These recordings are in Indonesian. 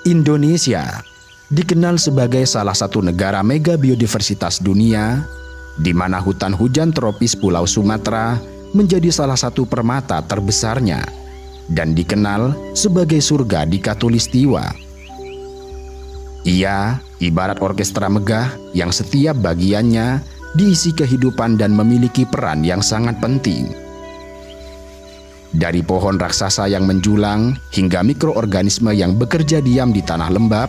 Indonesia dikenal sebagai salah satu negara mega biodiversitas dunia, di mana hutan hujan tropis Pulau Sumatera menjadi salah satu permata terbesarnya dan dikenal sebagai surga di Katulistiwa. Ia ibarat orkestra megah yang setiap bagiannya diisi kehidupan dan memiliki peran yang sangat penting. Dari pohon raksasa yang menjulang hingga mikroorganisme yang bekerja diam di tanah lembab,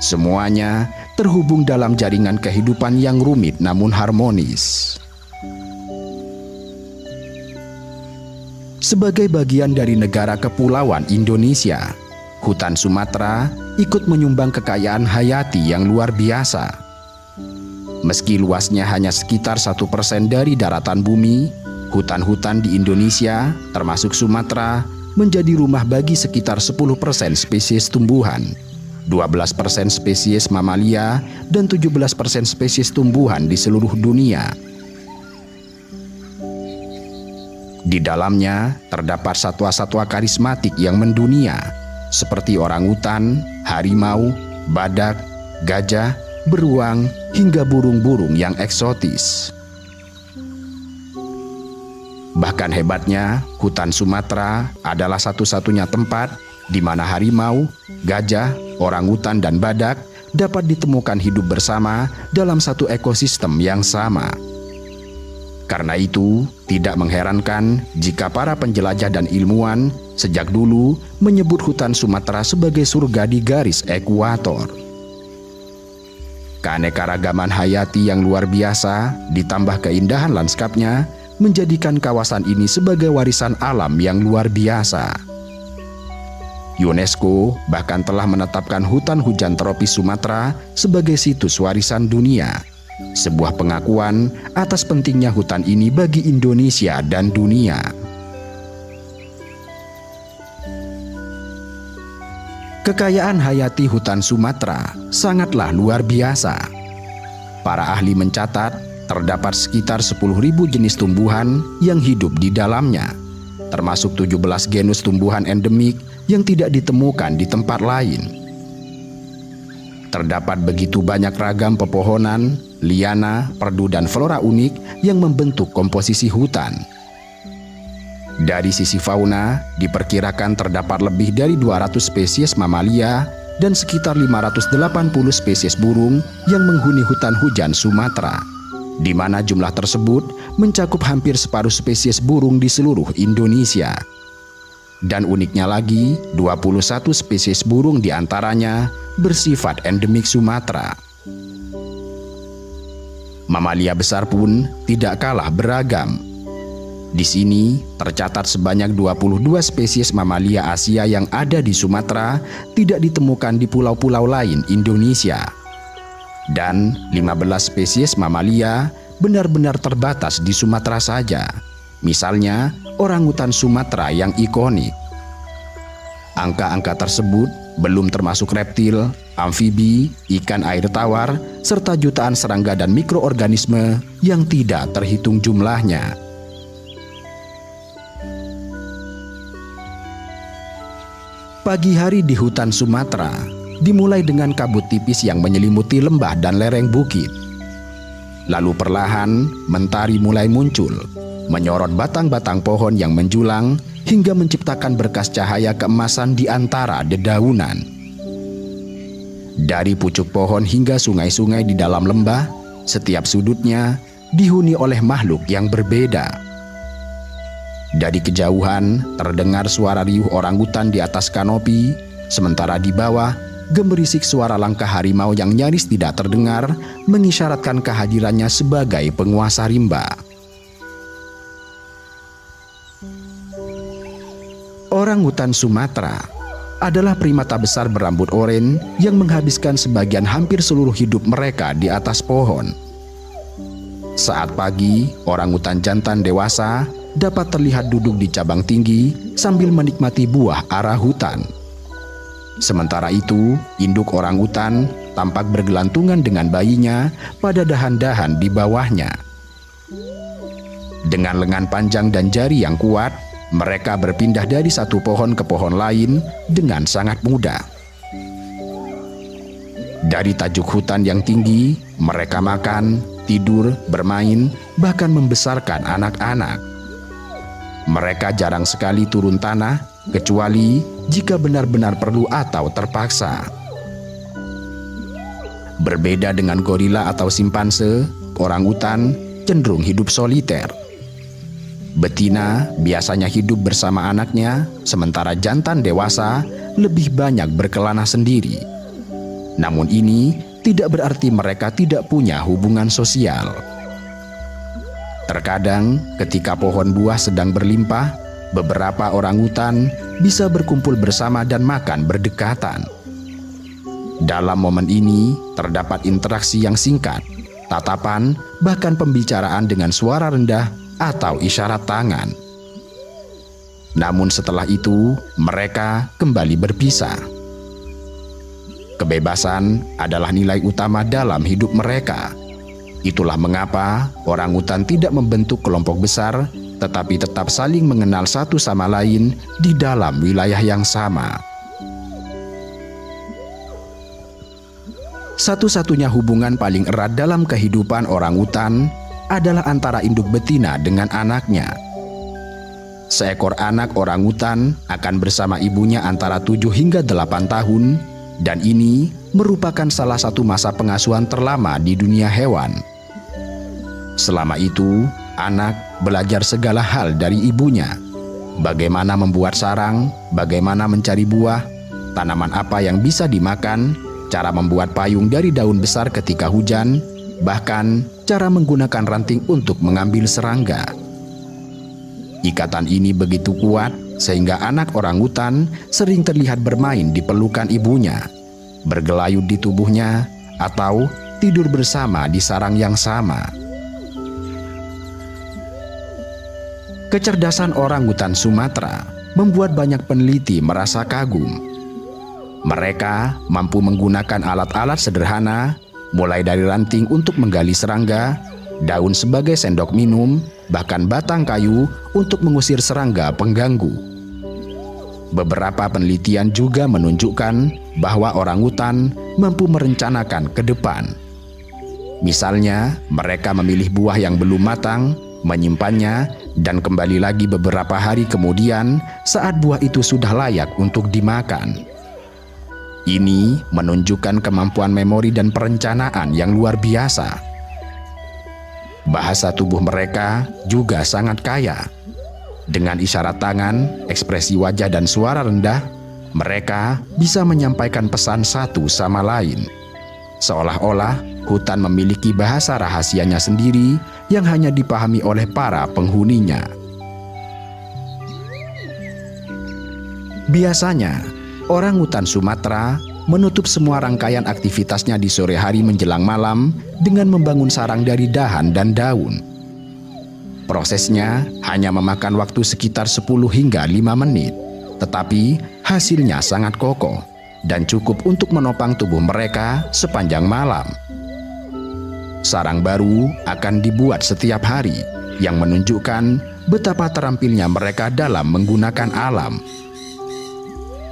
semuanya terhubung dalam jaringan kehidupan yang rumit namun harmonis. Sebagai bagian dari negara kepulauan Indonesia, hutan Sumatera ikut menyumbang kekayaan hayati yang luar biasa. Meski luasnya hanya sekitar 1% dari daratan bumi, hutan-hutan di Indonesia, termasuk Sumatera, menjadi rumah bagi sekitar 10% spesies tumbuhan, 12% spesies mamalia, dan 17% spesies tumbuhan di seluruh dunia. Di dalamnya terdapat satwa-satwa karismatik yang mendunia, seperti orangutan, harimau, badak, gajah, beruang, hingga burung-burung yang eksotis. Bahkan hebatnya, hutan Sumatera adalah satu-satunya tempat di mana harimau, gajah, orangutan, dan badak dapat ditemukan hidup bersama dalam satu ekosistem yang sama. Karena itu, tidak mengherankan jika para penjelajah dan ilmuwan sejak dulu menyebut hutan Sumatera sebagai surga di garis ekuator. Keanekaragaman hayati yang luar biasa ditambah keindahan lanskapnya menjadikan kawasan ini sebagai warisan alam yang luar biasa. UNESCO bahkan telah menetapkan hutan hujan tropis Sumatera sebagai situs warisan dunia, sebuah pengakuan atas pentingnya hutan ini bagi Indonesia dan dunia. Kekayaan hayati hutan Sumatera sangatlah luar biasa. Para ahli mencatat terdapat sekitar 10.000 jenis tumbuhan yang hidup di dalamnya, termasuk 17 genus tumbuhan endemik yang tidak ditemukan di tempat lain. Terdapat begitu banyak ragam pepohonan, liana, perdu dan flora unik yang membentuk komposisi hutan. Dari sisi fauna, diperkirakan terdapat lebih dari 200 spesies mamalia dan sekitar 580 spesies burung yang menghuni hutan hujan Sumatera, di mana jumlah tersebut mencakup hampir separuh spesies burung di seluruh Indonesia. Dan uniknya lagi, 21 spesies burung diantaranya bersifat endemik Sumatera. Mamalia besar pun tidak kalah beragam. Di sini tercatat sebanyak 22 spesies mamalia Asia yang ada di Sumatera tidak ditemukan di pulau-pulau lain Indonesia. Dan 15 spesies mamalia benar-benar terbatas di Sumatera saja. Misalnya, orangutan Sumatera yang ikonik. Angka-angka tersebut belum termasuk reptil, amfibi, ikan air tawar, serta jutaan serangga dan mikroorganisme yang tidak terhitung jumlahnya. Pagi hari di hutan Sumatera dimulai dengan kabut tipis yang menyelimuti lembah dan lereng bukit. Lalu perlahan mentari mulai muncul, menyorot batang-batang pohon yang menjulang hingga menciptakan berkas cahaya keemasan di antara dedaunan. Dari pucuk pohon hingga sungai-sungai di dalam lembah, setiap sudutnya dihuni oleh makhluk yang berbeda. Dari kejauhan terdengar suara riuh orangutan di atas kanopi, sementara di bawah gemerisik suara langkah harimau yang nyaris tidak terdengar mengisyaratkan kehadirannya sebagai penguasa rimba. Orangutan Sumatera adalah primata besar berambut oranye yang menghabiskan sebagian hampir seluruh hidup mereka di atas pohon. Saat pagi, orangutan jantan dewasa dapat terlihat duduk di cabang tinggi sambil menikmati buah ara hutan. Sementara itu, induk orangutan tampak bergelantungan dengan bayinya pada dahan-dahan di bawahnya. Dengan lengan panjang dan jari yang kuat, mereka berpindah dari satu pohon ke pohon lain dengan sangat mudah. Dari tajuk hutan yang tinggi, mereka makan, tidur, bermain, bahkan membesarkan anak-anak. Mereka jarang sekali turun tanah, kecuali jika benar-benar perlu atau terpaksa. Berbeda dengan gorila atau simpanse, orangutan cenderung hidup soliter. Betina biasanya hidup bersama anaknya, sementara jantan dewasa lebih banyak berkelana sendiri. Namun ini tidak berarti mereka tidak punya hubungan sosial. Terkadang ketika pohon buah sedang berlimpah, beberapa orangutan bisa berkumpul bersama dan makan berdekatan. Dalam momen ini terdapat interaksi yang singkat, tatapan, bahkan pembicaraan dengan suara rendah atau isyarat tangan. Namun setelah itu, mereka kembali berpisah. Kebebasan adalah nilai utama dalam hidup mereka. Itulah mengapa orangutan tidak membentuk kelompok besar, tetapi tetap saling mengenal satu sama lain di dalam wilayah yang sama. Satu-satunya hubungan paling erat dalam kehidupan orangutan adalah antara induk betina dengan anaknya. Seekor anak orangutan akan bersama ibunya antara 7 hingga 8 tahun, dan ini merupakan salah satu masa pengasuhan terlama di dunia hewan. Selama itu, anak belajar segala hal dari ibunya. Bagaimana membuat sarang, bagaimana mencari buah, tanaman apa yang bisa dimakan, cara membuat payung dari daun besar ketika hujan, bahkan cara menggunakan ranting untuk mengambil serangga. Ikatan ini begitu kuat sehingga anak orangutan sering terlihat bermain di pelukan ibunya, bergelayut di tubuhnya, atau tidur bersama di sarang yang sama. Kecerdasan orangutan Sumatera membuat banyak peneliti merasa kagum. Mereka mampu menggunakan alat-alat sederhana, mulai dari ranting untuk menggali serangga, daun sebagai sendok minum, bahkan batang kayu untuk mengusir serangga pengganggu. Beberapa penelitian juga menunjukkan bahwa orangutan mampu merencanakan ke depan. Misalnya, mereka memilih buah yang belum matang, menyimpannya, dan kembali lagi beberapa hari kemudian saat buah itu sudah layak untuk dimakan. Ini menunjukkan kemampuan memori dan perencanaan yang luar biasa. Bahasa tubuh mereka juga sangat kaya. Dengan isyarat tangan, ekspresi wajah dan suara rendah, mereka bisa menyampaikan pesan satu sama lain. Seolah-olah hutan memiliki bahasa rahasianya sendiri yang hanya dipahami oleh para penghuninya. Biasanya, orangutan Sumatera menutup semua rangkaian aktivitasnya di sore hari menjelang malam dengan membangun sarang dari dahan dan daun. Prosesnya hanya memakan waktu sekitar 10 hingga 5 menit, tetapi hasilnya sangat kokoh dan cukup untuk menopang tubuh mereka sepanjang malam. Sarang baru akan dibuat setiap hari, yang menunjukkan betapa terampilnya mereka dalam menggunakan alam.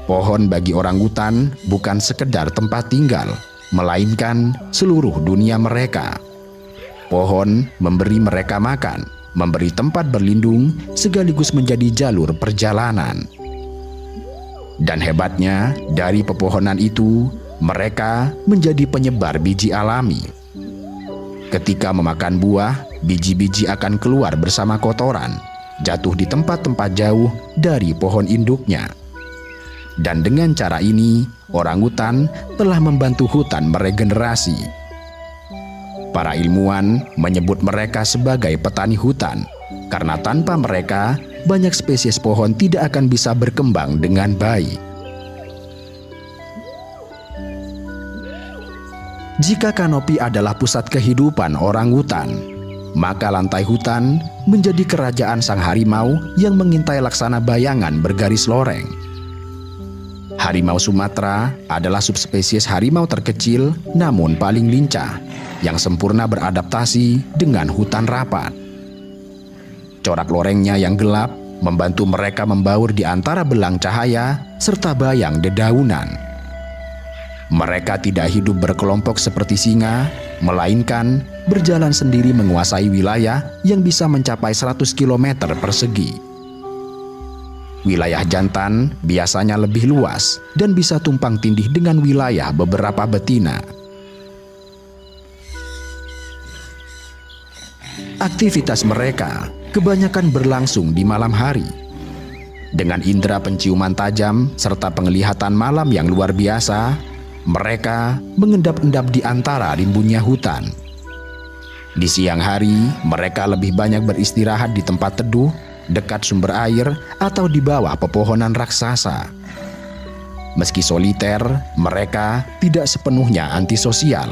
Pohon bagi orangutan bukan sekedar tempat tinggal, melainkan seluruh dunia mereka. Pohon memberi mereka makan, memberi tempat berlindung, sekaligus menjadi jalur perjalanan. Dan hebatnya, dari pepohonan itu, mereka menjadi penyebar biji alami. Ketika memakan buah, biji-biji akan keluar bersama kotoran, jatuh di tempat-tempat jauh dari pohon induknya. Dan dengan cara ini, orangutan telah membantu hutan meregenerasi. Para ilmuwan menyebut mereka sebagai petani hutan, karena tanpa mereka, banyak spesies pohon tidak akan bisa berkembang dengan baik. Jika kanopi adalah pusat kehidupan orangutan, maka lantai hutan menjadi kerajaan sang harimau yang mengintai laksana bayangan bergaris loreng. Harimau Sumatera adalah subspesies harimau terkecil namun paling lincah, yang sempurna beradaptasi dengan hutan rapat. Corak lorengnya yang gelap membantu mereka membaur di antara belang cahaya serta bayang dedaunan. Mereka tidak hidup berkelompok seperti singa, melainkan berjalan sendiri menguasai wilayah yang bisa mencapai 100 km persegi. Wilayah jantan biasanya lebih luas dan bisa tumpang tindih dengan wilayah beberapa betina. Aktivitas mereka kebanyakan berlangsung di malam hari. Dengan indera penciuman tajam serta penglihatan malam yang luar biasa, mereka mengendap-endap di antara rimbunnya hutan. Di siang hari, mereka lebih banyak beristirahat di tempat teduh, dekat sumber air, atau di bawah pepohonan raksasa. Meski soliter, mereka tidak sepenuhnya antisosial.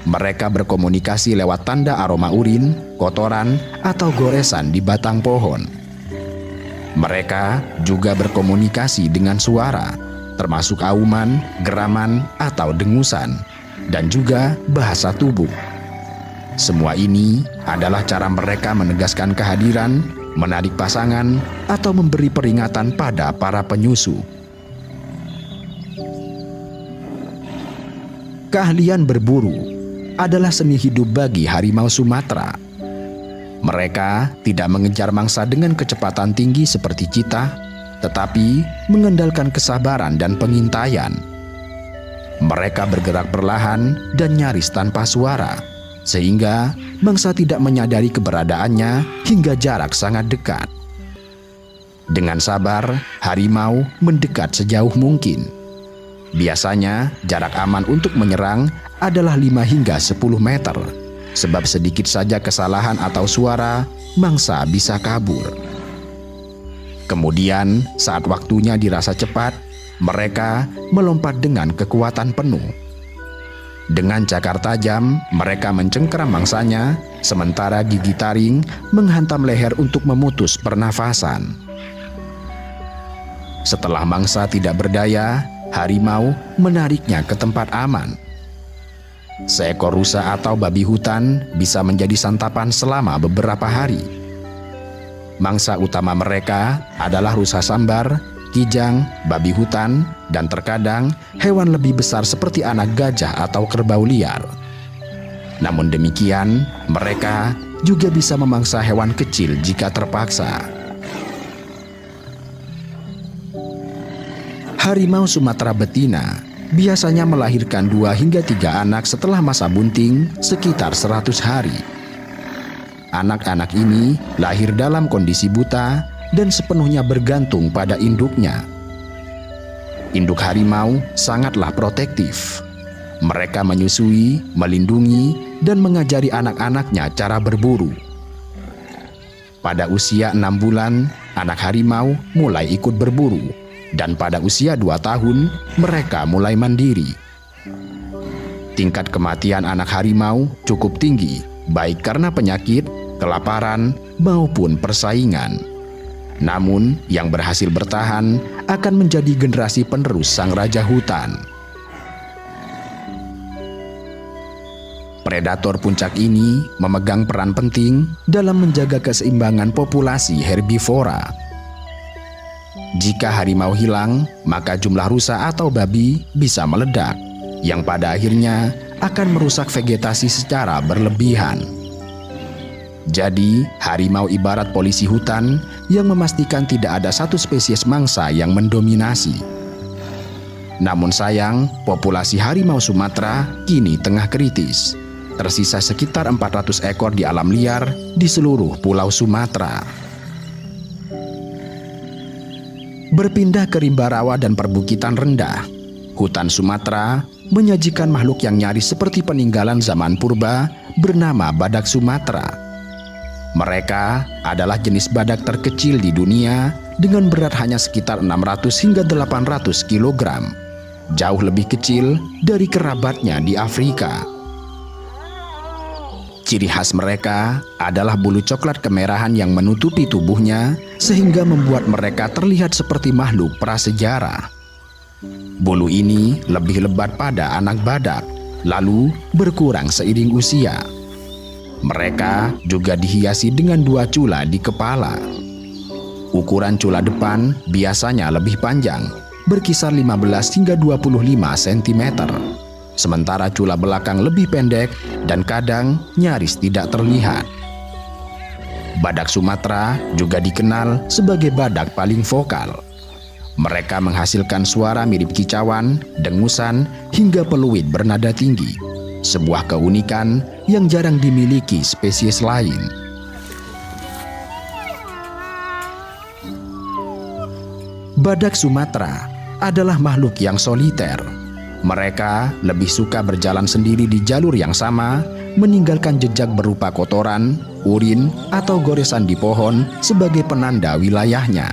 Mereka berkomunikasi lewat tanda aroma urin, kotoran, atau goresan di batang pohon. Mereka juga berkomunikasi dengan suara, termasuk auman, geraman, atau dengusan, dan juga bahasa tubuh. Semua ini adalah cara mereka menegaskan kehadiran, menarik pasangan, atau memberi peringatan pada para penyusu. Keahlian berburu adalah seni hidup bagi harimau Sumatera. Mereka tidak mengejar mangsa dengan kecepatan tinggi seperti cheetah, tetapi mengandalkan kesabaran dan pengintaian. Mereka bergerak perlahan dan nyaris tanpa suara, sehingga mangsa tidak menyadari keberadaannya hingga jarak sangat dekat. Dengan sabar, harimau mendekat sejauh mungkin. Biasanya, jarak aman untuk menyerang adalah 5 hingga 10 meter, sebab sedikit saja kesalahan atau suara, mangsa bisa kabur. Kemudian, saat waktunya dirasa cepat, mereka melompat dengan kekuatan penuh. Dengan cakar tajam, mereka mencengkeram mangsanya, sementara gigi taring menghantam leher untuk memutus pernafasan. Setelah mangsa tidak berdaya, harimau menariknya ke tempat aman. Seekor rusa atau babi hutan bisa menjadi santapan selama beberapa hari. Mangsa utama mereka adalah rusa sambar, kijang, babi hutan, dan terkadang hewan lebih besar seperti anak gajah atau kerbau liar. Namun demikian, mereka juga bisa memangsa hewan kecil jika terpaksa. Harimau Sumatera betina biasanya melahirkan 2 hingga 3 anak setelah masa bunting sekitar 100 hari. Anak-anak ini lahir dalam kondisi buta dan sepenuhnya bergantung pada induknya. Induk harimau sangatlah protektif. Mereka menyusui, melindungi, dan mengajari anak-anaknya cara berburu. Pada usia 6 bulan, anak harimau mulai ikut berburu, dan pada usia 2 tahun, mereka mulai mandiri. Tingkat kematian anak harimau cukup tinggi, baik karena penyakit, kelaparan, maupun persaingan. Namun, yang berhasil bertahan akan menjadi generasi penerus sang raja hutan. Predator puncak ini memegang peran penting dalam menjaga keseimbangan populasi herbivora. Jika harimau hilang, maka jumlah rusa atau babi bisa meledak, yang pada akhirnya akan merusak vegetasi secara berlebihan. Jadi, harimau ibarat polisi hutan yang memastikan tidak ada satu spesies mangsa yang mendominasi. Namun sayang, populasi harimau Sumatera kini tengah kritis. Tersisa sekitar 400 ekor di alam liar di seluruh pulau Sumatera. Berpindah ke rimba rawa dan perbukitan rendah, hutan Sumatera menyajikan makhluk yang nyaris seperti peninggalan zaman purba bernama badak Sumatera. Mereka adalah jenis badak terkecil di dunia dengan berat hanya sekitar 600 hingga 800 kg. Jauh lebih kecil dari kerabatnya di Afrika. Ciri khas mereka adalah bulu coklat kemerahan yang menutupi tubuhnya sehingga membuat mereka terlihat seperti makhluk prasejarah. Bulu ini lebih lebat pada anak badak, lalu berkurang seiring usia. Mereka juga dihiasi dengan 2 cula di kepala. Ukuran cula depan biasanya lebih panjang, berkisar 15 hingga 25 cm. Sementara cula belakang lebih pendek dan kadang nyaris tidak terlihat. Badak Sumatera juga dikenal sebagai badak paling vokal. Mereka menghasilkan suara mirip kicauan, dengusan, hingga peluit bernada tinggi. Sebuah keunikan yang jarang dimiliki spesies lain. Badak Sumatera adalah makhluk yang soliter. Mereka lebih suka berjalan sendiri di jalur yang sama, meninggalkan jejak berupa kotoran, urin, atau goresan di pohon sebagai penanda wilayahnya.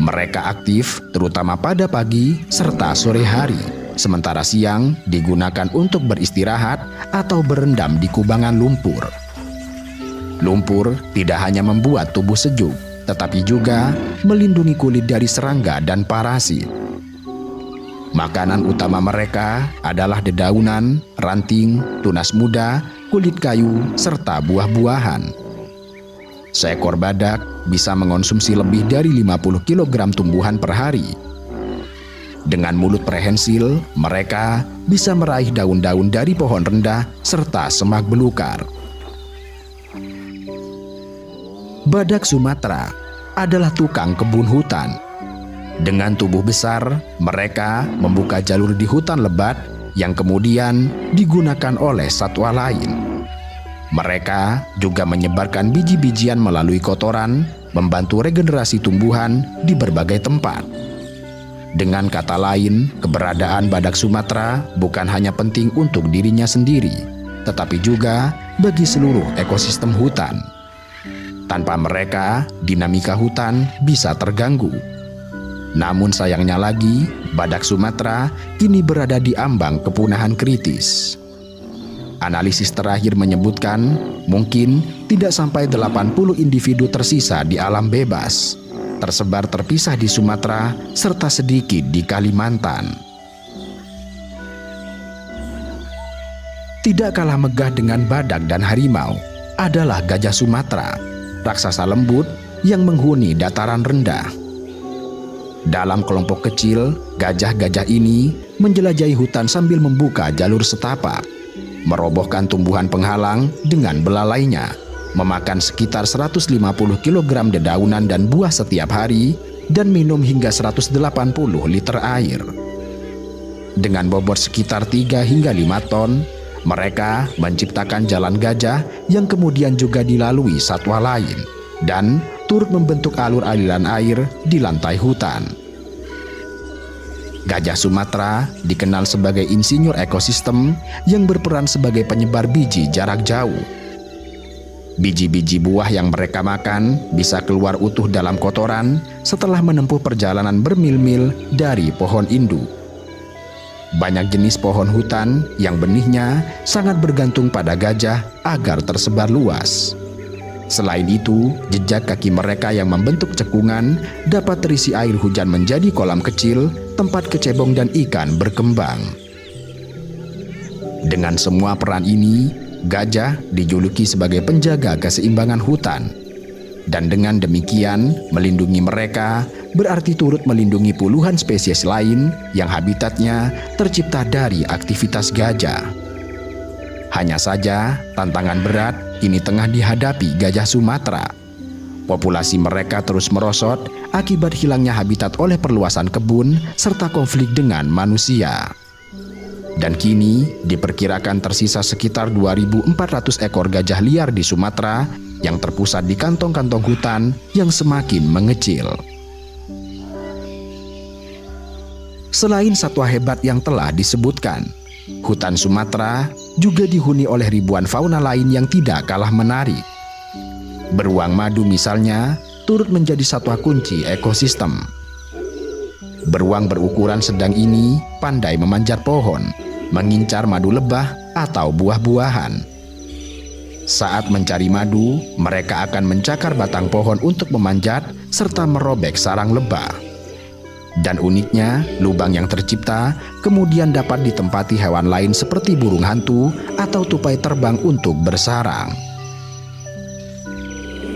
Mereka aktif terutama pada pagi serta sore hari. Sementara siang digunakan untuk beristirahat atau berendam di kubangan lumpur. Lumpur tidak hanya membuat tubuh sejuk, tetapi juga melindungi kulit dari serangga dan parasit. Makanan utama mereka adalah dedaunan, ranting, tunas muda, kulit kayu, serta buah-buahan. Seekor badak bisa mengonsumsi lebih dari 50 kg tumbuhan per hari. Dengan mulut prehensil, mereka bisa meraih daun-daun dari pohon rendah serta semak belukar. Badak Sumatera adalah tukang kebun hutan. Dengan tubuh besar, mereka membuka jalur di hutan lebat yang kemudian digunakan oleh satwa lain. Mereka juga menyebarkan biji-bijian melalui kotoran, membantu regenerasi tumbuhan di berbagai tempat. Dengan kata lain, keberadaan badak Sumatera bukan hanya penting untuk dirinya sendiri, tetapi juga bagi seluruh ekosistem hutan. Tanpa mereka, dinamika hutan bisa terganggu. Namun sayangnya lagi, badak Sumatera kini berada di ambang kepunahan kritis. Analisis terakhir menyebutkan mungkin tidak sampai 80 individu tersisa di alam bebas, tersebar terpisah di Sumatera serta sedikit di Kalimantan. Tidak kalah megah dengan badak dan harimau adalah gajah Sumatera, raksasa lembut yang menghuni dataran rendah. Dalam kelompok kecil, gajah-gajah ini menjelajahi hutan sambil membuka jalur setapak, merobohkan tumbuhan penghalang dengan belalainya, memakan sekitar 150 kg dedaunan dan buah setiap hari, dan minum hingga 180 liter air. Dengan bobot sekitar 3 hingga 5 ton, mereka menciptakan jalan gajah yang kemudian juga dilalui satwa lain dan turut membentuk alur aliran air di lantai hutan. Gajah Sumatera dikenal sebagai insinyur ekosistem yang berperan sebagai penyebar biji jarak jauh. Biji-biji buah yang mereka makan bisa keluar utuh dalam kotoran setelah menempuh perjalanan bermil-mil dari pohon induk. Banyak jenis pohon hutan yang benihnya sangat bergantung pada gajah agar tersebar luas. Selain itu, jejak kaki mereka yang membentuk cekungan dapat terisi air hujan menjadi kolam kecil tempat kecebong dan ikan berkembang. Dengan semua peran ini, gajah dijuluki sebagai penjaga keseimbangan hutan. Dan dengan demikian, melindungi mereka berarti turut melindungi puluhan spesies lain yang habitatnya tercipta dari aktivitas gajah. Hanya saja, tantangan berat kini tengah dihadapi gajah Sumatera. Populasi mereka terus merosot akibat hilangnya habitat oleh perluasan kebun serta konflik dengan manusia. Dan kini diperkirakan tersisa sekitar 2.400 ekor gajah liar di Sumatera yang terpusat di kantong-kantong hutan yang semakin mengecil. Selain satwa hebat yang telah disebutkan, hutan Sumatera juga dihuni oleh ribuan fauna lain yang tidak kalah menarik. Beruang madu misalnya turut menjadi satwa kunci ekosistem. Beruang berukuran sedang ini pandai memanjat pohon, mengincar madu lebah atau buah-buahan. Saat mencari madu, mereka akan mencakar batang pohon untuk memanjat serta merobek sarang lebah. Dan uniknya, lubang yang tercipta kemudian dapat ditempati hewan lain seperti burung hantu atau tupai terbang untuk bersarang.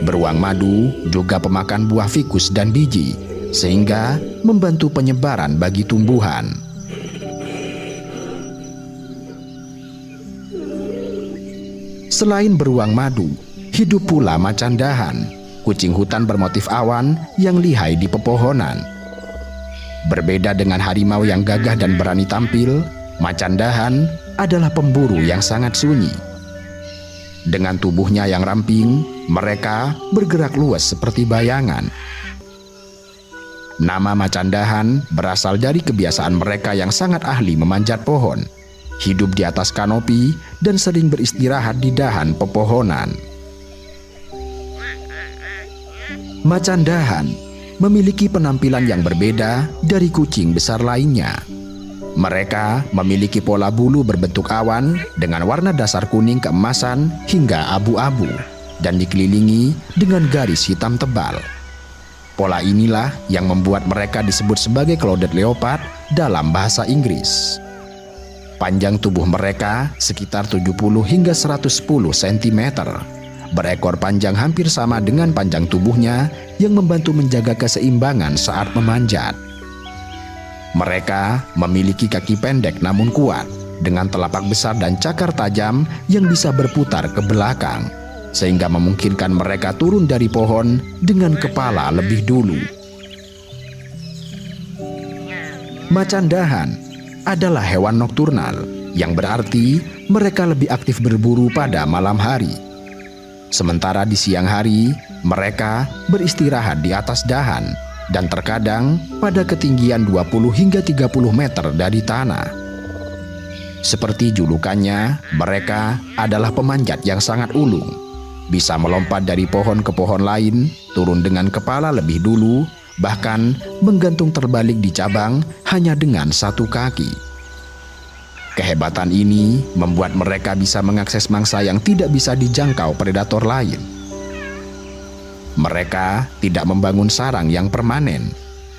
Beruang madu juga pemakan buah fikus dan biji, sehingga membantu penyebaran bagi tumbuhan. Selain beruang madu, hidup pula macan dahan, kucing hutan bermotif awan yang lihai di pepohonan. Berbeda dengan harimau yang gagah dan berani tampil, macan dahan adalah pemburu yang sangat sunyi. Dengan tubuhnya yang ramping, mereka bergerak luas seperti bayangan. Nama macan dahan berasal dari kebiasaan mereka yang sangat ahli memanjat pohon, hidup di atas kanopi, dan sering beristirahat di dahan pepohonan. Macan dahan memiliki penampilan yang berbeda dari kucing besar lainnya. Mereka memiliki pola bulu berbentuk awan dengan warna dasar kuning keemasan hingga abu-abu dan dikelilingi dengan garis hitam tebal. Pola inilah yang membuat mereka disebut sebagai clouded leopard dalam bahasa Inggris. Panjang tubuh mereka sekitar 70 hingga 110 cm. Berekor panjang hampir sama dengan panjang tubuhnya yang membantu menjaga keseimbangan saat memanjat. Mereka memiliki kaki pendek namun kuat, dengan telapak besar dan cakar tajam yang bisa berputar ke belakang, sehingga memungkinkan mereka turun dari pohon dengan kepala lebih dulu. Macan dahan adalah hewan nokturnal, yang berarti mereka lebih aktif berburu pada malam hari. Sementara di siang hari, mereka beristirahat di atas dahan dan terkadang pada ketinggian 20 hingga 30 meter dari tanah. Seperti julukannya, mereka adalah pemanjat yang sangat ulung. bisa melompat dari pohon ke pohon lain, turun dengan kepala lebih dulu, bahkan menggantung terbalik di cabang hanya dengan satu kaki. Kehebatan ini membuat mereka bisa mengakses mangsa yang tidak bisa dijangkau predator lain. Mereka tidak membangun sarang yang permanen.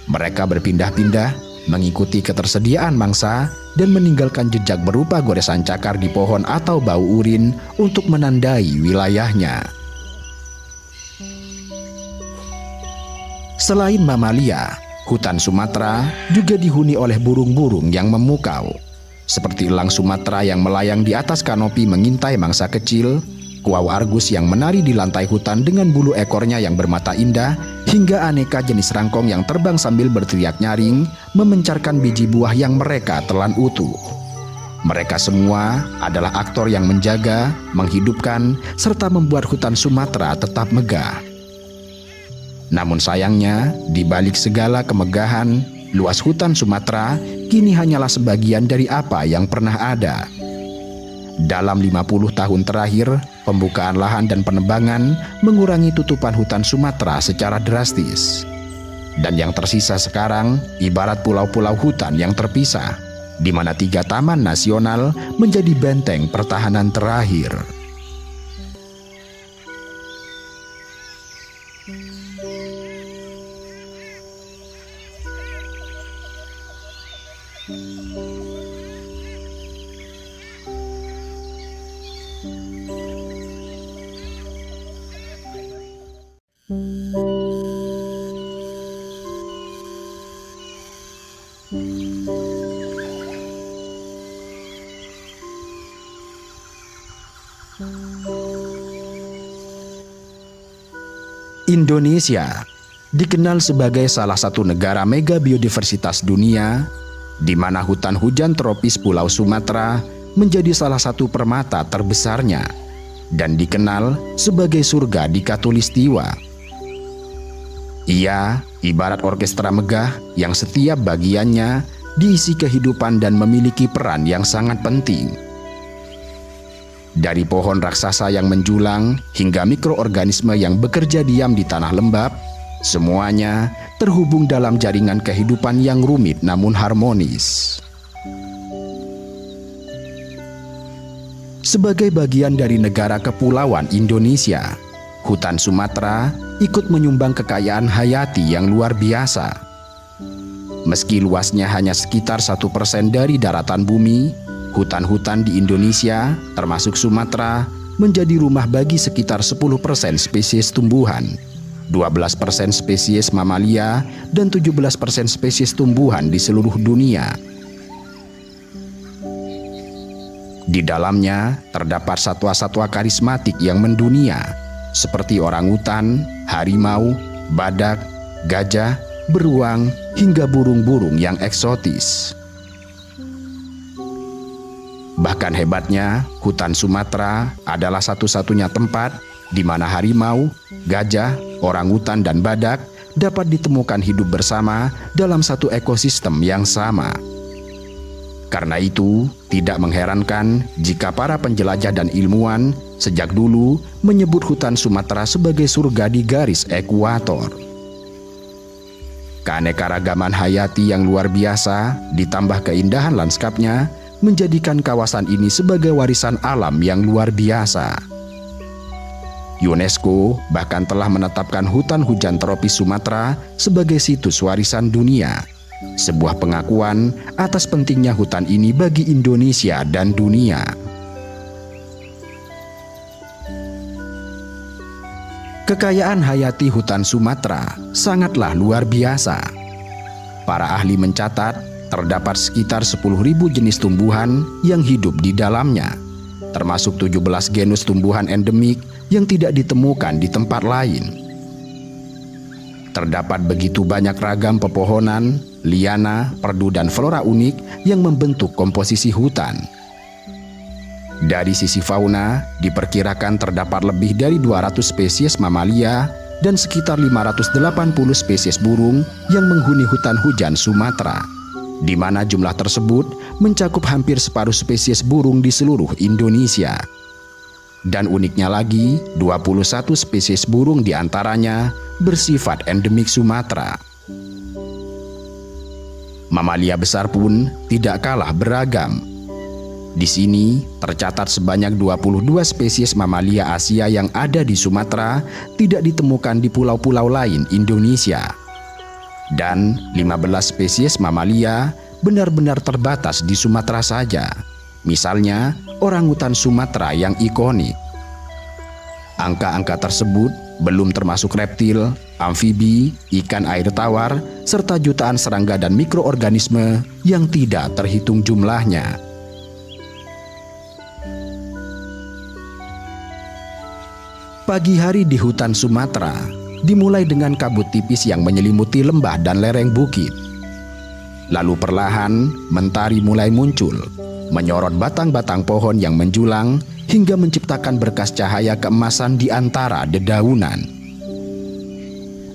Mereka berpindah-pindah, mengikuti ketersediaan mangsa, dan meninggalkan jejak berupa goresan cakar di pohon atau bau urin untuk menandai wilayahnya. Selain mamalia, hutan Sumatera juga dihuni oleh burung-burung yang memukau, seperti elang Sumatera yang melayang di atas kanopi mengintai mangsa kecil, kuau argus yang menari di lantai hutan dengan bulu ekornya yang bermata indah, hingga aneka jenis rangkong yang terbang sambil berteriak nyaring, memencarkan biji buah yang mereka telan utuh. Mereka semua adalah aktor yang menjaga, menghidupkan, serta membuat hutan Sumatera tetap megah. Namun sayangnya, di balik segala kemegahan, luas hutan Sumatera kini hanyalah sebagian dari apa yang pernah ada. Dalam 50 tahun terakhir, pembukaan lahan dan penebangan mengurangi tutupan hutan Sumatera secara drastis. Dan yang tersisa sekarang ibarat pulau-pulau hutan yang terpisah, di mana 3 taman nasional menjadi benteng pertahanan terakhir. Indonesia dikenal sebagai salah satu negara mega biodiversitas dunia, di mana hutan hujan tropis Pulau Sumatera menjadi salah satu permata terbesarnya dan dikenal sebagai surga di Khatulistiwa. Ia ibarat orkestra megah yang setiap bagiannya diisi kehidupan dan memiliki peran yang sangat penting. Dari pohon raksasa yang menjulang hingga mikroorganisme yang bekerja diam di tanah lembab, semuanya terhubung dalam jaringan kehidupan yang rumit namun harmonis. Sebagai bagian dari negara kepulauan Indonesia, hutan Sumatera ikut menyumbang kekayaan hayati yang luar biasa. Meski luasnya hanya sekitar 1% dari daratan bumi, hutan-hutan di Indonesia, termasuk Sumatera, menjadi rumah bagi sekitar 10% spesies tumbuhan, 12% spesies mamalia, dan 17% spesies tumbuhan di seluruh dunia. Di dalamnya terdapat satwa-satwa karismatik yang mendunia, seperti orangutan, harimau, badak, gajah, beruang, hingga burung-burung yang eksotis. Bahkan hebatnya, hutan Sumatera adalah satu-satunya tempat di mana harimau, gajah, orangutan, dan badak dapat ditemukan hidup bersama dalam satu ekosistem yang sama. Karena itu, tidak mengherankan jika para penjelajah dan ilmuwan sejak dulu menyebut hutan Sumatera sebagai surga di garis ekuator. Keanekaragaman hayati yang luar biasa ditambah keindahan lanskapnya menjadikan kawasan ini sebagai warisan alam yang luar biasa. UNESCO bahkan telah menetapkan hutan hujan tropis Sumatera sebagai situs warisan dunia, sebuah pengakuan atas pentingnya hutan ini bagi Indonesia dan dunia. Kekayaan hayati hutan Sumatera sangatlah luar biasa. Para ahli mencatat terdapat sekitar 10.000 jenis tumbuhan yang hidup di dalamnya, termasuk 17 genus tumbuhan endemik yang tidak ditemukan di tempat lain. Terdapat begitu banyak ragam pepohonan, liana, perdu, dan flora unik yang membentuk komposisi hutan. Dari sisi fauna, diperkirakan terdapat lebih dari 200 spesies mamalia dan sekitar 580 spesies burung yang menghuni hutan hujan Sumatera, di mana jumlah tersebut mencakup hampir separuh spesies burung di seluruh Indonesia. Dan uniknya lagi, 21 spesies burung diantaranya bersifat endemik Sumatera. Mamalia besar pun tidak kalah beragam. Di sini tercatat sebanyak 22 spesies mamalia Asia yang ada di Sumatera tidak ditemukan di pulau-pulau lain Indonesia. Dan 15 spesies mamalia benar-benar terbatas di Sumatera saja. Misalnya, orangutan Sumatera yang ikonik. Angka-angka tersebut belum termasuk reptil, amfibi, ikan air tawar, serta jutaan serangga dan mikroorganisme yang tidak terhitung jumlahnya. Pagi hari di hutan Sumatera dimulai dengan kabut tipis yang menyelimuti lembah dan lereng bukit. Lalu perlahan mentari mulai muncul, menyorot batang-batang pohon yang menjulang hingga menciptakan berkas cahaya keemasan di antara dedaunan.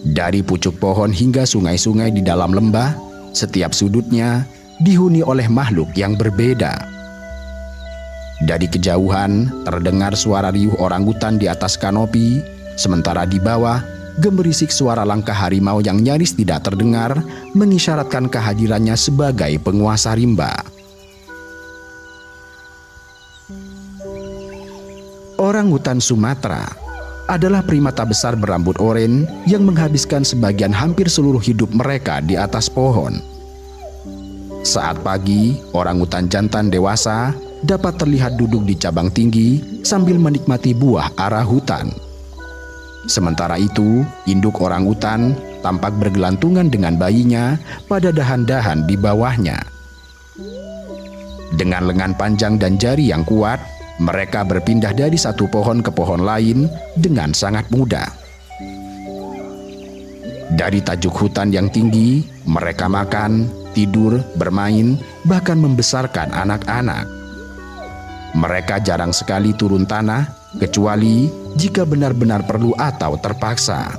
Dari pucuk pohon hingga sungai-sungai di dalam lembah, setiap sudutnya dihuni oleh makhluk yang berbeda. Dari kejauhan terdengar suara riuh orangutan di atas kanopi, sementara di bawah gemerisik suara langkah harimau yang nyaris tidak terdengar mengisyaratkan kehadirannya sebagai penguasa rimba. Orangutan Sumatera adalah primata besar berambut oranye yang menghabiskan sebagian hampir seluruh hidup mereka di atas pohon. Saat pagi, orangutan jantan dewasa dapat terlihat duduk di cabang tinggi sambil menikmati buah ara hutan. Sementara itu, induk orangutan tampak bergelantungan dengan bayinya pada dahan-dahan di bawahnya. Dengan lengan panjang dan jari yang kuat, mereka berpindah dari satu pohon ke pohon lain dengan sangat mudah. Dari tajuk hutan yang tinggi, mereka makan, tidur, bermain, bahkan membesarkan anak-anak. Mereka jarang sekali turun tanah, kecuali jika benar-benar perlu atau terpaksa.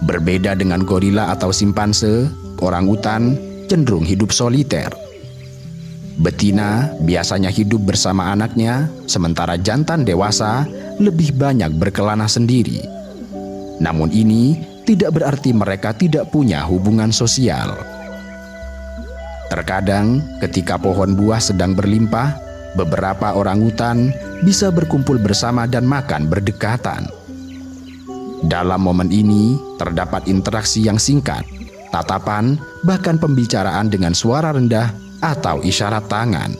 Berbeda dengan gorila atau simpanse, orangutan cenderung hidup soliter. Betina biasanya hidup bersama anaknya, sementara jantan dewasa lebih banyak berkelana sendiri. Namun ini tidak berarti mereka tidak punya hubungan sosial. Terkadang ketika pohon buah sedang berlimpah, beberapa orangutan bisa berkumpul bersama dan makan berdekatan. Dalam momen ini terdapat interaksi yang singkat, tatapan, bahkan pembicaraan dengan suara rendah atau isyarat tangan.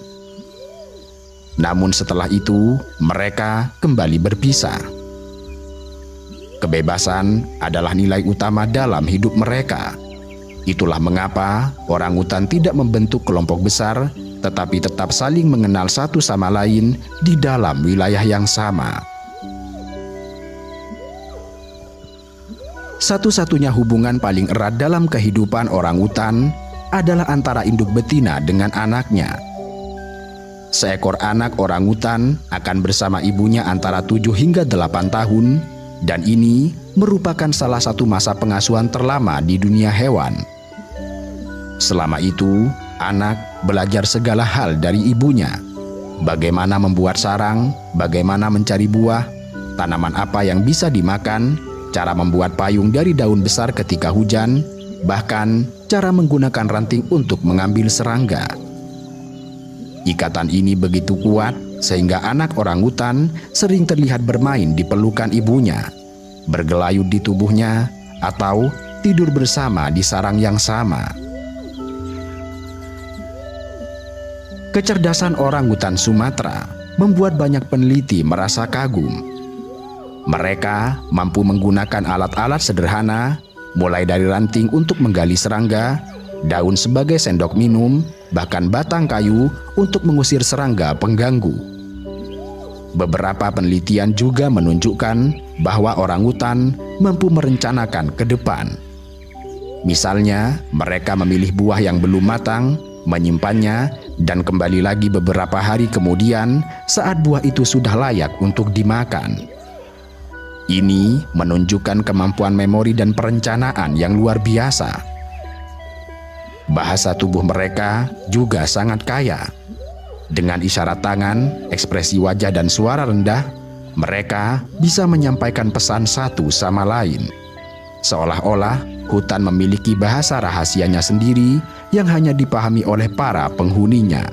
Namun setelah itu, mereka kembali berpisah. Kebebasan adalah nilai utama dalam hidup mereka. Itulah mengapa orangutan tidak membentuk kelompok besar, tetapi tetap saling mengenal satu sama lain di dalam wilayah yang sama. Satu-satunya hubungan paling erat dalam kehidupan orangutan adalah antara induk betina dengan anaknya. Seekor anak orangutan akan bersama ibunya antara 7 hingga 8 tahun, dan ini merupakan salah satu masa pengasuhan terlama di dunia hewan. Selama itu, anak belajar segala hal dari ibunya. Bagaimana membuat sarang, bagaimana mencari buah, tanaman apa yang bisa dimakan, cara membuat payung dari daun besar ketika hujan, bahkan cara menggunakan ranting untuk mengambil serangga. Ikatan ini begitu kuat sehingga anak orangutan sering terlihat bermain di pelukan ibunya, bergelayut di tubuhnya, atau tidur bersama di sarang yang sama. Kecerdasan orangutan Sumatera membuat banyak peneliti merasa kagum. Mereka mampu menggunakan alat-alat sederhana, mulai dari ranting untuk menggali serangga, daun sebagai sendok minum, bahkan batang kayu untuk mengusir serangga pengganggu. Beberapa penelitian juga menunjukkan bahwa orangutan mampu merencanakan ke depan. Misalnya, mereka memilih buah yang belum matang, menyimpannya, dan kembali lagi beberapa hari kemudian saat buah itu sudah layak untuk dimakan. Ini menunjukkan kemampuan memori dan perencanaan yang luar biasa. Bahasa tubuh mereka juga sangat kaya. Dengan isyarat tangan, ekspresi wajah dan suara rendah, mereka bisa menyampaikan pesan satu sama lain. Seolah-olah hutan memiliki bahasa rahasianya sendiri yang hanya dipahami oleh para penghuninya.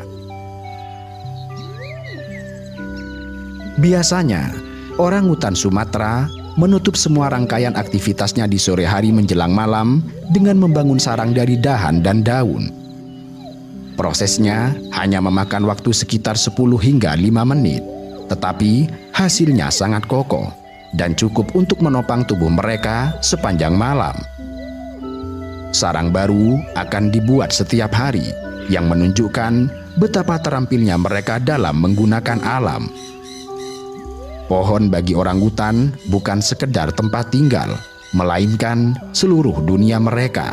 Biasanya, orang hutan Sumatera menutup semua rangkaian aktivitasnya di sore hari menjelang malam dengan membangun sarang dari dahan dan daun. Prosesnya hanya memakan waktu sekitar 10 hingga 5 menit, tetapi hasilnya sangat kokoh dan cukup untuk menopang tubuh mereka sepanjang malam. Sarang baru akan dibuat setiap hari yang menunjukkan betapa terampilnya mereka dalam menggunakan alam. Pohon bagi orang hutan bukan sekedar tempat tinggal, melainkan seluruh dunia mereka.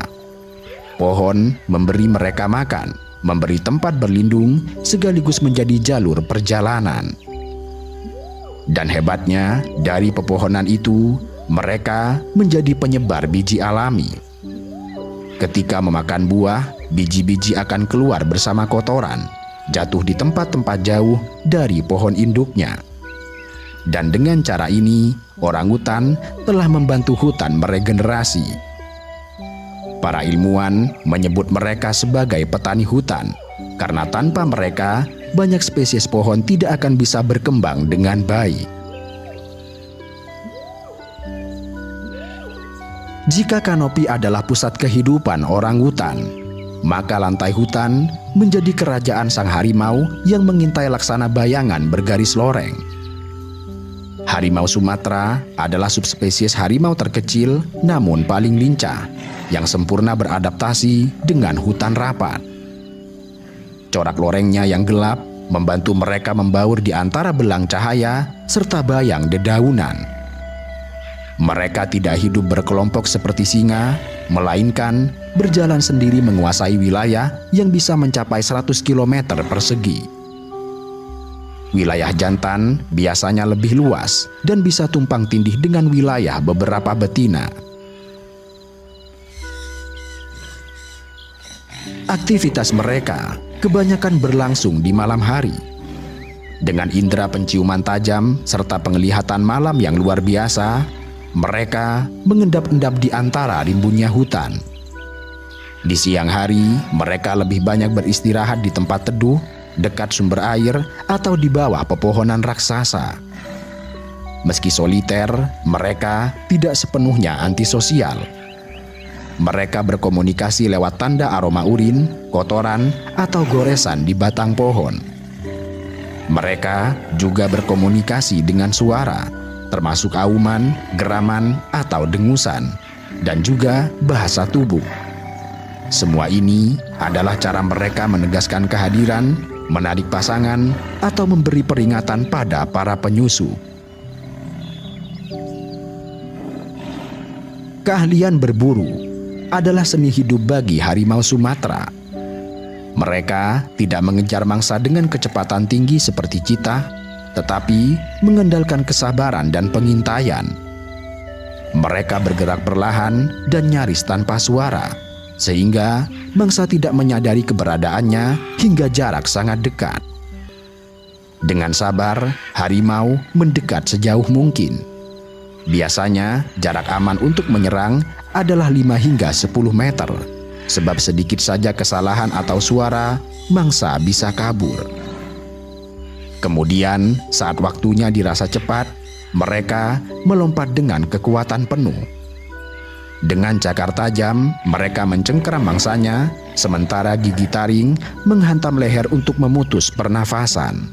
Pohon memberi mereka makan, memberi tempat berlindung, sekaligus menjadi jalur perjalanan. Dan hebatnya, dari pepohonan itu, mereka menjadi penyebar biji alami. Ketika memakan buah, biji-biji akan keluar bersama kotoran, jatuh di tempat-tempat jauh dari pohon induknya. Dan dengan cara ini, orangutan telah membantu hutan meregenerasi. Para ilmuwan menyebut mereka sebagai petani hutan, karena tanpa mereka, banyak spesies pohon tidak akan bisa berkembang dengan baik. Jika kanopi adalah pusat kehidupan orangutan, maka lantai hutan menjadi kerajaan sang harimau yang mengintai laksana bayangan bergaris loreng. Harimau Sumatera adalah subspesies harimau terkecil namun paling lincah, yang sempurna beradaptasi dengan hutan rapat. Corak lorengnya yang gelap membantu mereka membaur di antara belang cahaya serta bayang dedaunan. Mereka tidak hidup berkelompok seperti singa, melainkan berjalan sendiri menguasai wilayah yang bisa mencapai 100 km persegi. Wilayah jantan biasanya lebih luas dan bisa tumpang tindih dengan wilayah beberapa betina. Aktivitas mereka kebanyakan berlangsung di malam hari. Dengan indera penciuman tajam serta penglihatan malam yang luar biasa, mereka mengendap-endap di antara rimbunnya hutan. Di siang hari, mereka lebih banyak beristirahat di tempat teduh, dekat sumber air, atau di bawah pepohonan raksasa. Meski soliter, mereka tidak sepenuhnya antisosial. Mereka berkomunikasi lewat tanda aroma urin, kotoran, atau goresan di batang pohon. Mereka juga berkomunikasi dengan suara, termasuk auman, geraman, atau dengusan, dan juga bahasa tubuh. Semua ini adalah cara mereka menegaskan kehadiran, menarik pasangan, atau memberi peringatan pada para penyusup. Keahlian berburu adalah seni hidup bagi harimau Sumatera. Mereka tidak mengejar mangsa dengan kecepatan tinggi seperti cheetah, tetapi mengandalkan kesabaran dan pengintaian. Mereka bergerak perlahan dan nyaris tanpa suara, sehingga mangsa tidak menyadari keberadaannya hingga jarak sangat dekat. Dengan sabar, harimau mendekat sejauh mungkin. Biasanya, jarak aman untuk menyerang adalah 5 hingga 10 meter, sebab sedikit saja kesalahan atau suara, mangsa bisa kabur. Kemudian, saat waktunya dirasa cepat, mereka melompat dengan kekuatan penuh. Dengan cakar tajam, mereka mencengkeram mangsanya, sementara gigi taring menghantam leher untuk memutus pernafasan.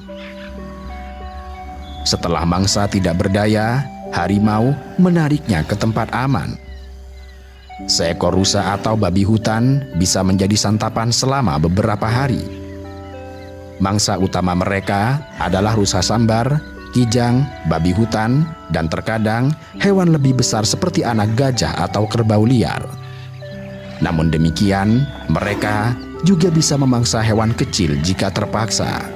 Setelah mangsa tidak berdaya, harimau menariknya ke tempat aman. Seekor rusa atau babi hutan bisa menjadi santapan selama beberapa hari. Mangsa utama mereka adalah rusa sambar, kijang, babi hutan, dan terkadang hewan lebih besar seperti anak gajah atau kerbau liar. Namun demikian, mereka juga bisa memangsa hewan kecil jika terpaksa.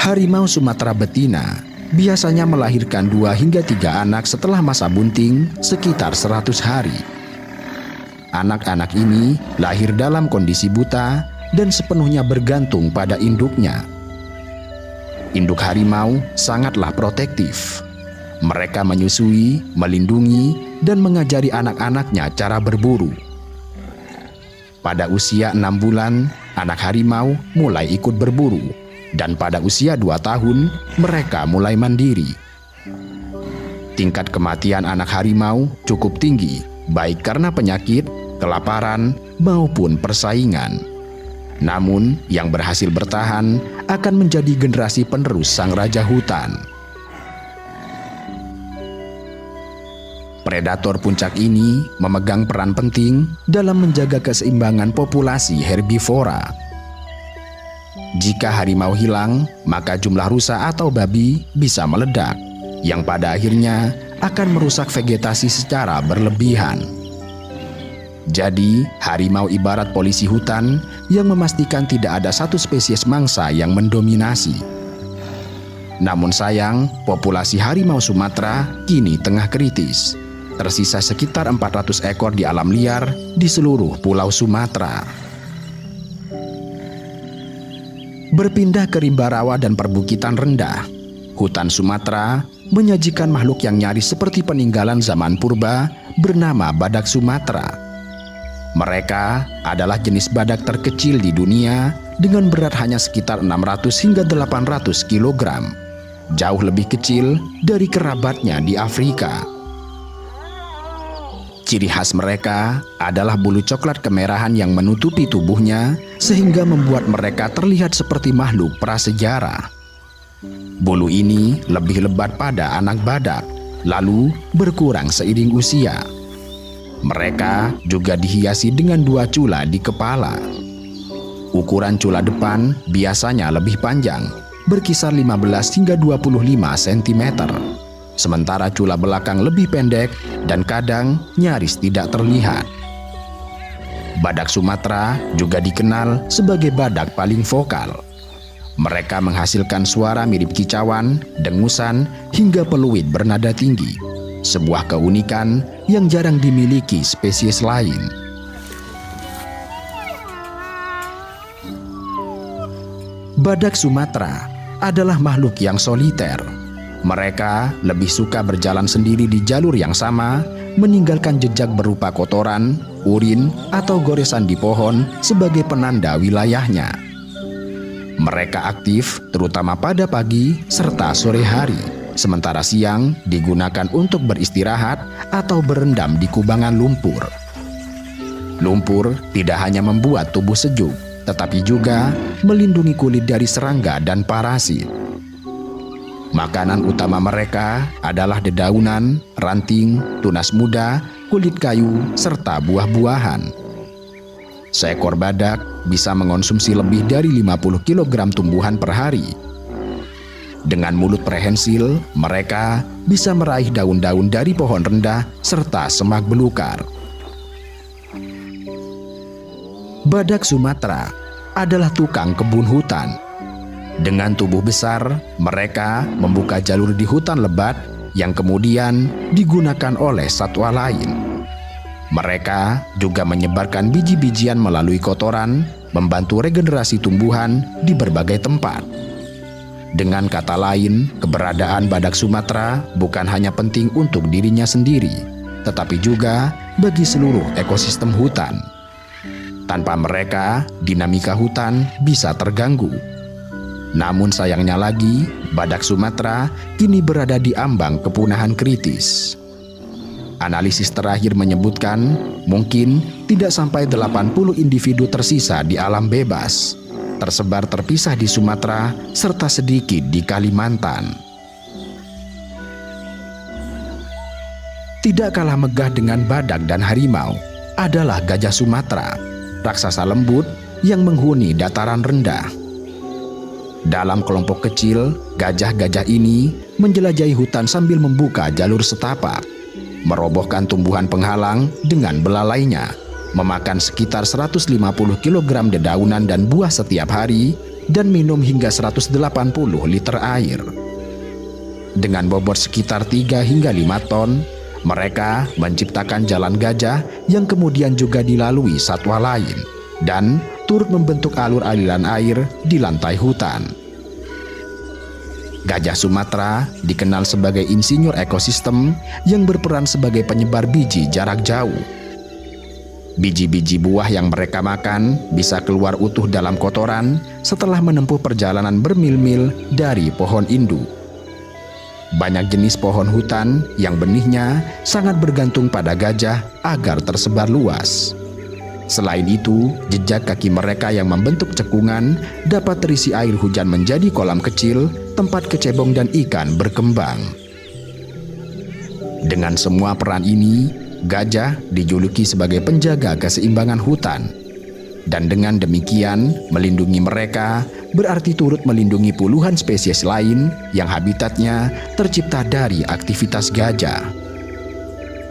Harimau Sumatera betina biasanya melahirkan 2 hingga 3 anak setelah masa bunting sekitar 100 hari. anak-anak ini lahir dalam kondisi buta dan sepenuhnya bergantung pada induknya. Induk harimau sangatlah protektif. Mereka menyusui, melindungi, dan mengajari anak-anaknya cara berburu. Pada usia 6 bulan, anak harimau mulai ikut berburu, dan pada usia 2 tahun, mereka mulai mandiri. Tingkat kematian anak harimau cukup tinggi, baik karena penyakit, kelaparan, maupun persaingan. Namun, yang berhasil bertahan akan menjadi generasi penerus sang raja hutan. Predator puncak ini memegang peran penting dalam menjaga keseimbangan populasi herbivora. Jika harimau hilang, maka jumlah rusa atau babi bisa meledak, yang pada akhirnya akan merusak vegetasi secara berlebihan. Jadi, harimau ibarat polisi hutan yang memastikan tidak ada satu spesies mangsa yang mendominasi. Namun sayang, populasi harimau Sumatera kini tengah kritis. Tersisa sekitar 400 ekor di alam liar di seluruh pulau Sumatera. Berpindah ke rimba rawa dan perbukitan rendah, hutan Sumatera menyajikan makhluk yang nyaris seperti peninggalan zaman purba bernama badak Sumatera. Mereka adalah jenis badak terkecil di dunia dengan berat hanya sekitar 600 hingga 800 kg. Jauh lebih kecil dari kerabatnya di Afrika. Ciri khas mereka adalah bulu coklat kemerahan yang menutupi tubuhnya sehingga membuat mereka terlihat seperti makhluk prasejarah. Bulu ini lebih lebat pada anak badak, lalu berkurang seiring usia. Mereka juga dihiasi dengan 2 cula di kepala. Ukuran cula depan biasanya lebih panjang, berkisar 15 hingga 25 cm. Sementara cula belakang lebih pendek dan kadang nyaris tidak terlihat. Badak Sumatera juga dikenal sebagai badak paling vokal. Mereka menghasilkan suara mirip kicauan, dengusan, hingga peluit bernada tinggi. Sebuah keunikan yang jarang dimiliki spesies lain. Badak Sumatera adalah makhluk yang soliter. Mereka lebih suka berjalan sendiri di jalur yang sama, meninggalkan jejak berupa kotoran, urin, atau goresan di pohon sebagai penanda wilayahnya. Mereka aktif terutama pada pagi serta sore hari. Sementara siang digunakan untuk beristirahat atau berendam di kubangan lumpur. Lumpur tidak hanya membuat tubuh sejuk, tetapi juga melindungi kulit dari serangga dan parasit. Makanan utama mereka adalah dedaunan, ranting, tunas muda, kulit kayu, serta buah-buahan. Seekor badak bisa mengonsumsi lebih dari 50 kg tumbuhan per hari. Dengan mulut prehensil, mereka bisa meraih daun-daun dari pohon rendah serta semak belukar. Badak Sumatera adalah tukang kebun hutan. Dengan tubuh besar, mereka membuka jalur di hutan lebat yang kemudian digunakan oleh satwa lain. Mereka juga menyebarkan biji-bijian melalui kotoran, membantu regenerasi tumbuhan di berbagai tempat. Dengan kata lain, keberadaan badak Sumatera bukan hanya penting untuk dirinya sendiri, tetapi juga bagi seluruh ekosistem hutan. Tanpa mereka, dinamika hutan bisa terganggu. Namun sayangnya lagi, badak Sumatera kini berada di ambang kepunahan kritis. Analisis terakhir menyebutkan mungkin tidak sampai 80 individu tersisa di alam bebas, tersebar terpisah di Sumatera serta sedikit di Kalimantan. Tidak kalah megah dengan badak dan harimau adalah gajah Sumatera, raksasa lembut yang menghuni dataran rendah. Dalam kelompok kecil, gajah-gajah ini menjelajahi hutan sambil membuka jalur setapak, merobohkan tumbuhan penghalang dengan belalainya, memakan sekitar 150 kg dedaunan dan buah setiap hari, dan minum hingga 180 liter air. Dengan bobot sekitar 3 hingga 5 ton, Mereka menciptakan jalan gajah yang kemudian juga dilalui satwa lain dan turut membentuk alur aliran air di lantai hutan. Gajah Sumatera dikenal sebagai insinyur ekosistem yang berperan sebagai penyebar biji jarak jauh. Biji-biji buah yang mereka makan bisa keluar utuh dalam kotoran setelah menempuh perjalanan bermil-mil dari pohon induk. Banyak jenis pohon hutan yang benihnya sangat bergantung pada gajah agar tersebar luas. Selain itu, jejak kaki mereka yang membentuk cekungan dapat terisi air hujan menjadi kolam kecil, tempat kecebong dan ikan berkembang. Dengan semua peran ini, gajah dijuluki sebagai penjaga keseimbangan hutan. Dan dengan demikian, melindungi mereka berarti turut melindungi puluhan spesies lain yang habitatnya tercipta dari aktivitas gajah.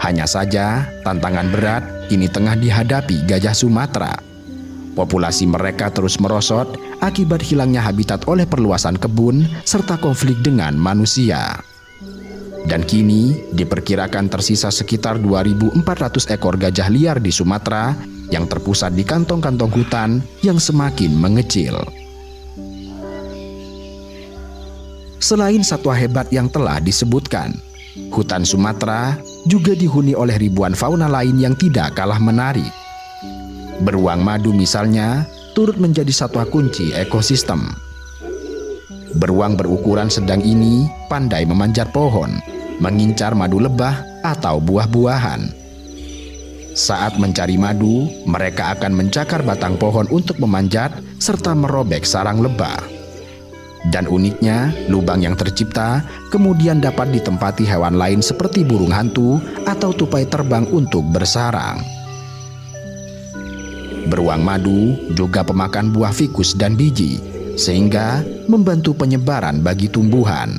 Hanya saja, tantangan berat kini tengah dihadapi gajah Sumatera. Populasi mereka terus merosot akibat hilangnya habitat oleh perluasan kebun serta konflik dengan manusia. Dan kini diperkirakan tersisa sekitar 2.400 ekor gajah liar di Sumatera yang terpusat di kantong-kantong hutan yang semakin mengecil. Selain satwa hebat yang telah disebutkan, hutan Sumatera juga dihuni oleh ribuan fauna lain yang tidak kalah menarik. Beruang madu misalnya turut menjadi satwa kunci ekosistem. Beruang berukuran sedang ini pandai memanjat pohon, mengincar madu lebah atau buah-buahan. Saat mencari madu, mereka akan mencakar batang pohon untuk memanjat serta merobek sarang lebah. Dan uniknya, lubang yang tercipta kemudian dapat ditempati hewan lain seperti burung hantu atau tupai terbang untuk bersarang. Beruang madu juga pemakan buah fikus dan biji, sehingga membantu penyebaran bagi tumbuhan.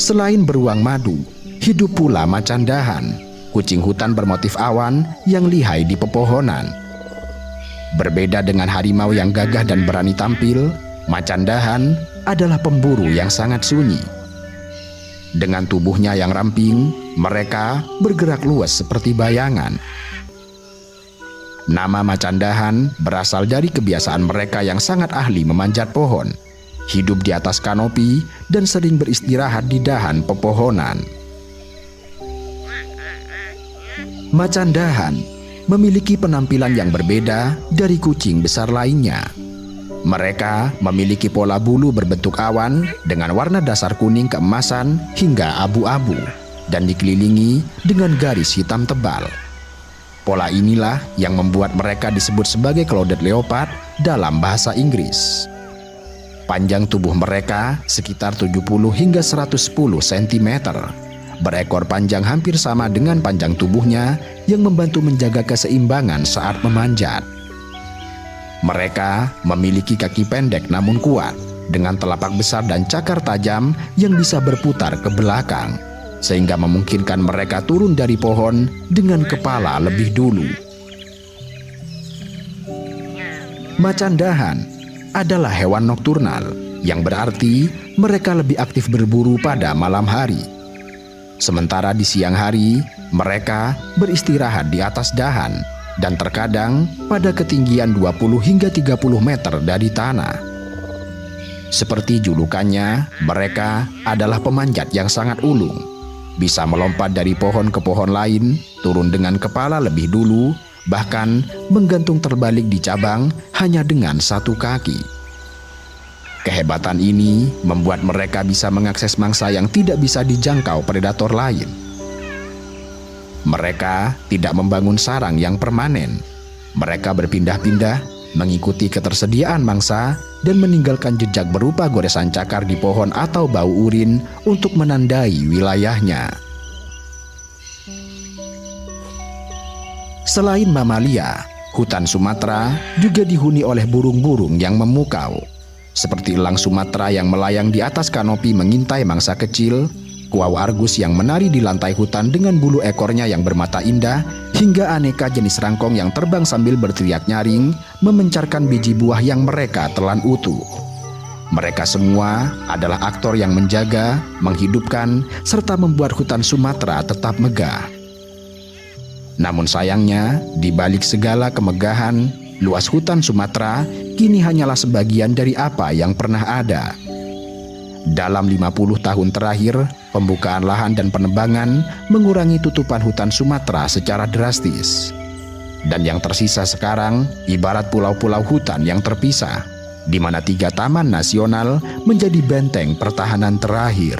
Selain beruang madu, hidup pula macan dahan, kucing hutan bermotif awan yang lihai di pepohonan. Berbeda dengan harimau yang gagah dan berani tampil, macan dahan adalah pemburu yang sangat sunyi. Dengan tubuhnya yang ramping, mereka bergerak luas seperti bayangan. Nama macan dahan berasal dari kebiasaan mereka yang sangat ahli memanjat pohon, hidup di atas kanopi, dan sering beristirahat di dahan pepohonan. Macan dahan memiliki penampilan yang berbeda dari kucing besar lainnya. Mereka memiliki pola bulu berbentuk awan dengan warna dasar kuning keemasan hingga abu-abu dan dikelilingi dengan garis hitam tebal. Pola inilah yang membuat mereka disebut sebagai clouded leopard dalam bahasa Inggris. Panjang tubuh mereka sekitar 70 hingga 110 cm. Berekor panjang hampir sama dengan panjang tubuhnya yang membantu menjaga keseimbangan saat memanjat. Mereka memiliki kaki pendek namun kuat, dengan telapak besar dan cakar tajam yang bisa berputar ke belakang, sehingga memungkinkan mereka turun dari pohon dengan kepala lebih dulu. Macan dahan adalah hewan nokturnal, yang berarti mereka lebih aktif berburu pada malam hari. Sementara di siang hari, mereka beristirahat di atas dahan dan terkadang pada ketinggian 20 hingga 30 meter dari tanah. Seperti julukannya, mereka adalah pemanjat yang sangat ulung. Bisa melompat dari pohon ke pohon lain, turun dengan kepala lebih dulu, bahkan menggantung terbalik di cabang hanya dengan satu kaki. Kehebatan ini membuat mereka bisa mengakses mangsa yang tidak bisa dijangkau predator lain. Mereka tidak membangun sarang yang permanen. Mereka berpindah-pindah, mengikuti ketersediaan mangsa, dan meninggalkan jejak berupa goresan cakar di pohon atau bau urin untuk menandai wilayahnya. Selain mamalia, hutan Sumatera juga dihuni oleh burung-burung yang memukau. Seperti elang Sumatera yang melayang di atas kanopi mengintai mangsa kecil, kuau argus yang menari di lantai hutan dengan bulu ekornya yang bermata indah, hingga aneka jenis rangkong yang terbang sambil berteriak nyaring, memencarkan biji buah yang mereka telan utuh. Mereka semua adalah aktor yang menjaga, menghidupkan, serta membuat hutan Sumatera tetap megah. Namun sayangnya, di balik segala kemegahan, luas hutan Sumatera kini hanyalah sebagian dari apa yang pernah ada. Dalam 50 tahun terakhir, pembukaan lahan dan penebangan mengurangi tutupan hutan Sumatera secara drastis. Dan yang tersisa sekarang ibarat pulau-pulau hutan yang terpisah, di mana 3 taman nasional menjadi benteng pertahanan terakhir.